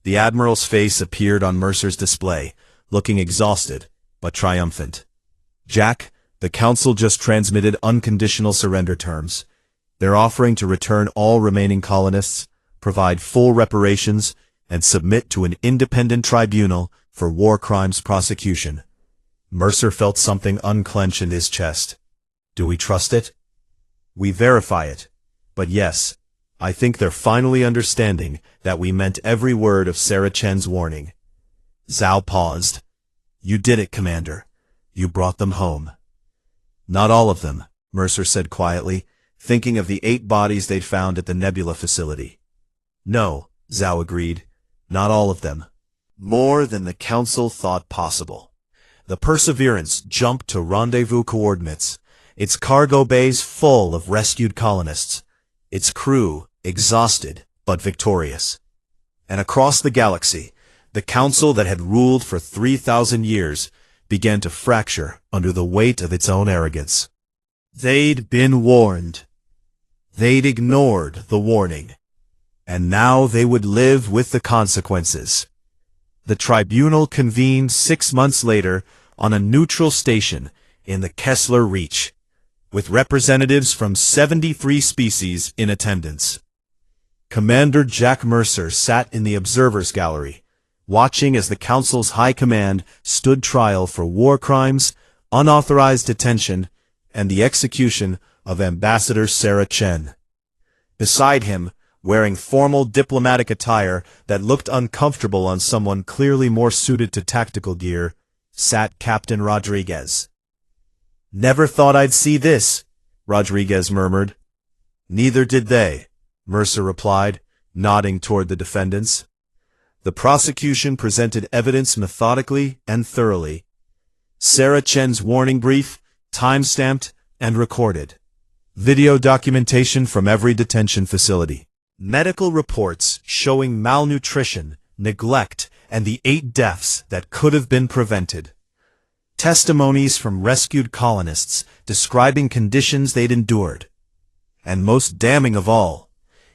Speaker 1: The Admiral's face appeared on Mercer's display, looking exhausted, but triumphant. Jack, the Council just transmitted unconditional surrender terms. They're offering to return all remaining colonists, provide full reparations, and submit to an independent tribunal for war crimes prosecution. Mercer felt something unclench in his chest. Do we trust it? We verify it. But yes, I think they're finally understanding that we meant every word of Sarah Chen's warning. Zhao paused. You did it, Commander. You brought them home. Not all of them, Mercer said quietly, thinking of the 8 bodies they'd found at the Nebula facility. No, Zhao agreed. Not all of them. More than the Council thought possible. The Perseverance jumped to rendezvous coordinates, its cargo bays full of rescued colonists, its crew exhausted but victorious. And across the galaxy, the Council that had ruled for 3,000 years began to fracture under the weight of its own arrogance. They'd been warned. They'd ignored the warning. And now they would live with the consequences. The tribunal convened 6 months later on a neutral station in the Kessler Reach, with representatives from 73 species in attendance. Commander Jack Mercer sat in the observers gallery, watching as the Council's High Command stood trial for war crimes, unauthorized detention, and the execution of Ambassador Sarah Chen. Beside him, wearing formal diplomatic attire that looked uncomfortable on someone clearly more suited to tactical gear, sat Captain Rodriguez. Never thought I'd see this, Rodriguez murmured. Neither did they, Mercer replied, nodding toward the defendants. The prosecution presented evidence methodically and thoroughly. Sarah Chen's warning brief, time-stamped and recorded. Video documentation from every detention facility. Medical reports showing malnutrition, neglect, and the 8 deaths that could have been prevented. Testimonies from rescued colonists describing conditions they'd endured. And most damning of all,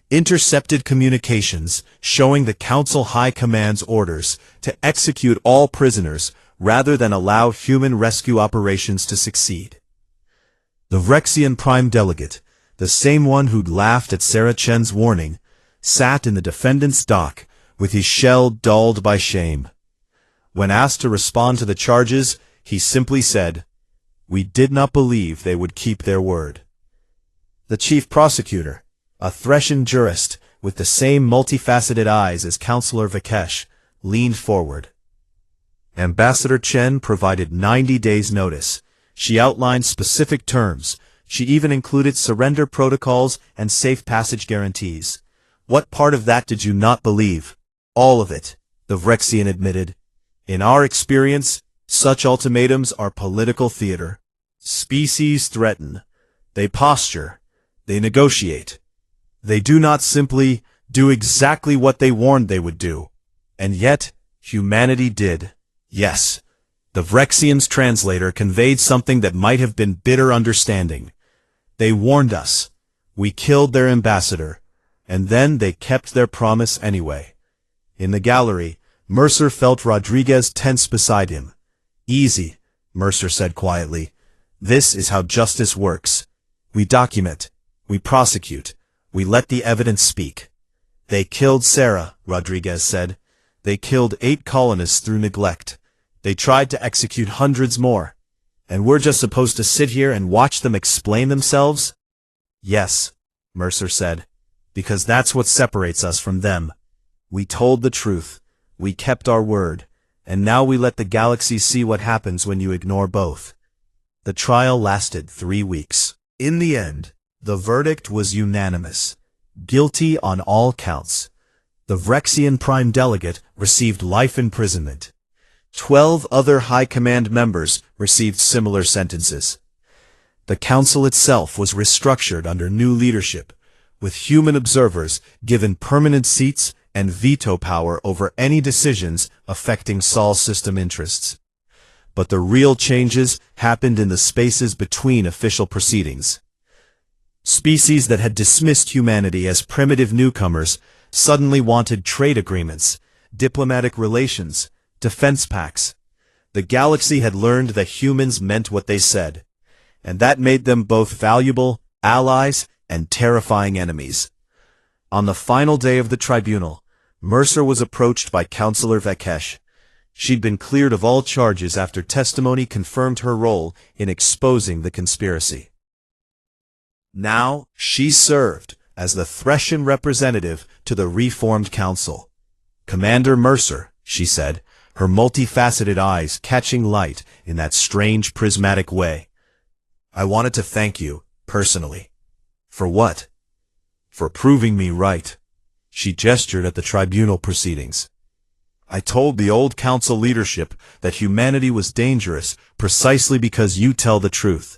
Speaker 1: intercepted communications showing the Council High Command's orders to execute all prisoners rather than allow human rescue operations to succeed. The Virexian Prime Delegate, the same one who'd laughed at Sarah Chen's warning, sat in the defendant's dock with his shell dulled by shame. When asked to respond to the charges, he simply said, "We did not believe they would keep their word." The chief prosecutor, a Threshan jurist with the same multifaceted eyes as Counselor Vekesh, leaned forward. Ambassador Chen provided 90 days' notice. She outlined specific terms. She even included surrender protocols and safe passage guarantees. What part of that did you not believe? All of it, the Virexian admitted. In our experience, such ultimatums are political theater. Species threaten. They posture. They negotiate. They do not simply do exactly what they warned they would do. And yet, humanity did. Yes, the Vrexian's translator conveyed something that might have been bitter understanding. They warned us. We killed their ambassador. And then they kept their promise anyway. In the gallery, Mercer felt Rodriguez tense beside him. Easy, Mercer said quietly. This is how justice works. We document. We prosecute. We let the evidence speak. They killed Sarah, Rodriguez said. They killed 8 colonists through neglect. They tried to execute hundreds more. And we're just supposed to sit here and watch them explain themselves? Yes, Mercer said. Because that's what separates us from them. We told the truth. We kept our word. And now we let the galaxy see what happens when you ignore both. The trial lasted 3 weeks. In the end, the verdict was unanimous. Guilty on all counts. The Vrexian Prime Delegate received life imprisonment. 12 other High Command members received similar sentences. The Council itself was restructured under new leadership, with human observers given permanent seats and veto power over any decisions affecting Sol system interests. But the real changes happened in the spaces between official proceedings. Species that had dismissed humanity as primitive newcomers suddenly wanted trade agreements, diplomatic relations, defense pacts. The galaxy had learned that humans meant what they said, and that made them both valuable allies and terrifying enemies. On the final day of the tribunal, Mercer was approached by Counselor Vekesh. She'd been cleared of all charges after testimony confirmed her role in exposing the conspiracy. Now, she served as the Threshan representative to the reformed council. Commander Mercer, she said, her multifaceted eyes catching light in that strange prismatic way. I wanted to thank you, personally. For what? For proving me right. She gestured at the tribunal proceedings. I told the old council leadership that humanity was dangerous precisely because you tell the truth.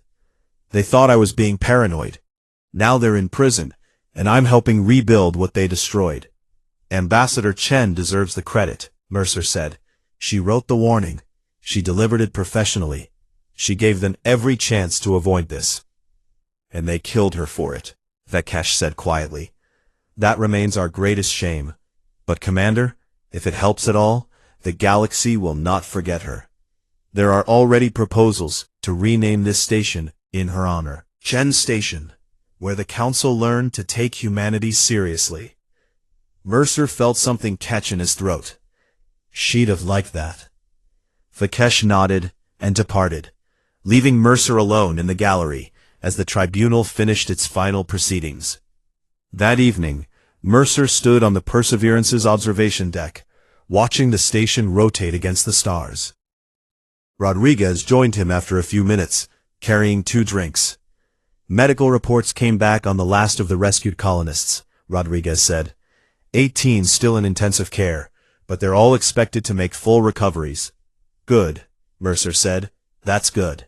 Speaker 1: They thought I was being paranoid. Now they're in prison, and I'm helping rebuild what they destroyed. Ambassador Chen deserves the credit, Mercer said. She wrote the warning. She delivered it professionally. She gave them every chance to avoid this. And they killed her for it, Vekesh said quietly. That remains our greatest shame. But Commander, if it helps at all, the galaxy will not forget her. There are already proposals to rename this station in her honor. Chen Station, where the Council learned to take humanity seriously. Mercer felt something catch in his throat. She'd have liked that. Vekesh nodded and departed, leaving Mercer alone in the gallery as the tribunal finished its final proceedings. That evening, Mercer stood on the Perseverance's observation deck, watching the station rotate against the stars. Rodriguez joined him after a few minutes, carrying 2 drinks. Medical reports came back on the last of the rescued colonists, Rodriguez said. 18 still in intensive care, but they're all expected to make full recoveries. Good, Mercer said. That's good.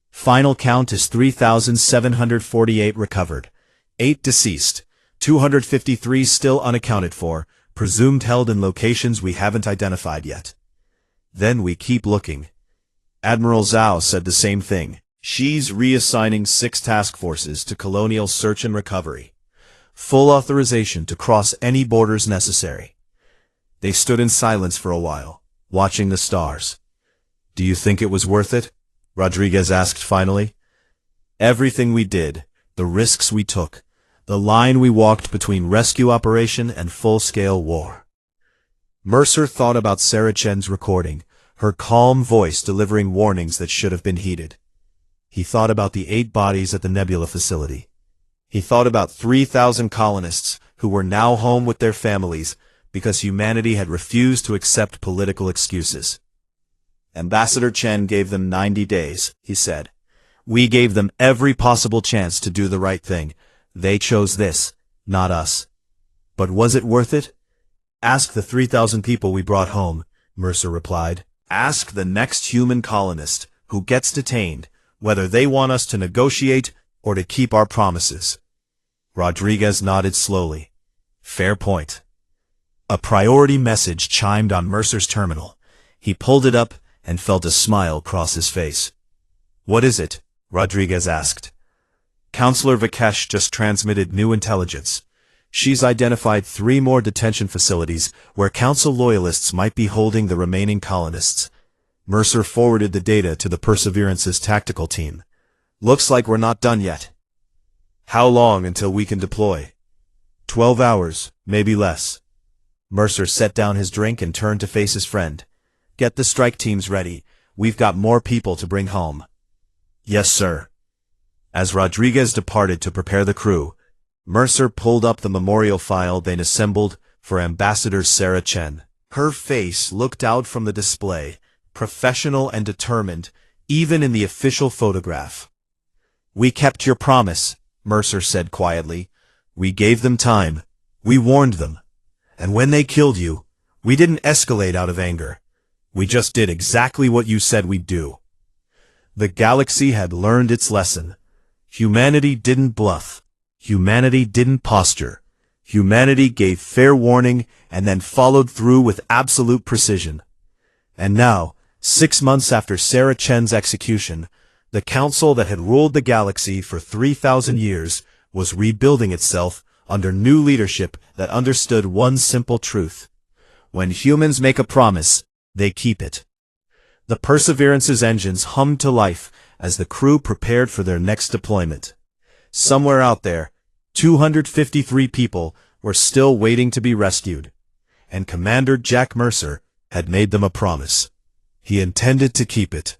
Speaker 1: Final count is 3,748 recovered, 8 deceased, 253 still unaccounted for, presumed held in locations we haven't identified yet. Then we keep looking. Admiral Zhao said the same thing. She's reassigning 6 task forces to colonial search and recovery. Full authorization to cross any borders necessary. They stood in silence for a while, watching the stars. Do you think it was worth it? Rodriguez asked finally. Everything we did, the risks we took, the line we walked between rescue operation and full-scale war. Mercer thought about Sarah Chen's recording, her calm voice delivering warnings that should have been heeded. He thought about the 8 bodies at the Nebula facility. He thought about 3,000 colonists who were now home with their families because humanity had refused to accept political excuses. Ambassador Chen gave them 90 days, he said. We gave them every possible chance to do the right thing. They chose this, not us. But was it worth it? Ask the 3,000 people we brought home. Mercer replied. Ask the next human colonist who gets detained whether they want us to negotiate or to keep our promises. Rodriguez nodded slowly. Fair point. A priority message chimed on Mercer's terminal. He pulled it up and felt a smile cross his face. What is it? Rodriguez asked. Counselor Vikesh just transmitted new intelligence. She's identified 3 more detention facilities where Council loyalists might be holding the remaining colonists. Mercer forwarded the data to the Perseverance's tactical team. Looks like we're not done yet. How long until we can deploy? 12 hours, maybe less. Mercer set down his drink and turned to face his friend. Get the strike teams ready. We've got more people to bring home. Yes, sir. As Rodriguez departed to prepare the crew, Mercer pulled up the memorial file they'd assembled for Ambassador Sarah Chen. Her face looked out from the display, professional and determined, even in the official photograph. We kept your promise, Mercer said quietly. We gave them time. We warned them. And when they killed you, we didn't escalate out of anger. We just did exactly what you said we'd do. The galaxy had learned its lesson. Humanity didn't bluff. Humanity didn't posture. Humanity gave fair warning and then followed through with absolute precision. And now, 6 months after Sarah Chen's execution, the council that had ruled the galaxy for 3,000 years was rebuilding itself under new leadership that understood one simple truth. When humans make a promise, they keep it. The Perseverance's engines hummed to life as the crew prepared for their next deployment. Somewhere out there, 253 people were still waiting to be rescued, and Commander Jack Mercer had made them a promise. He intended to keep it.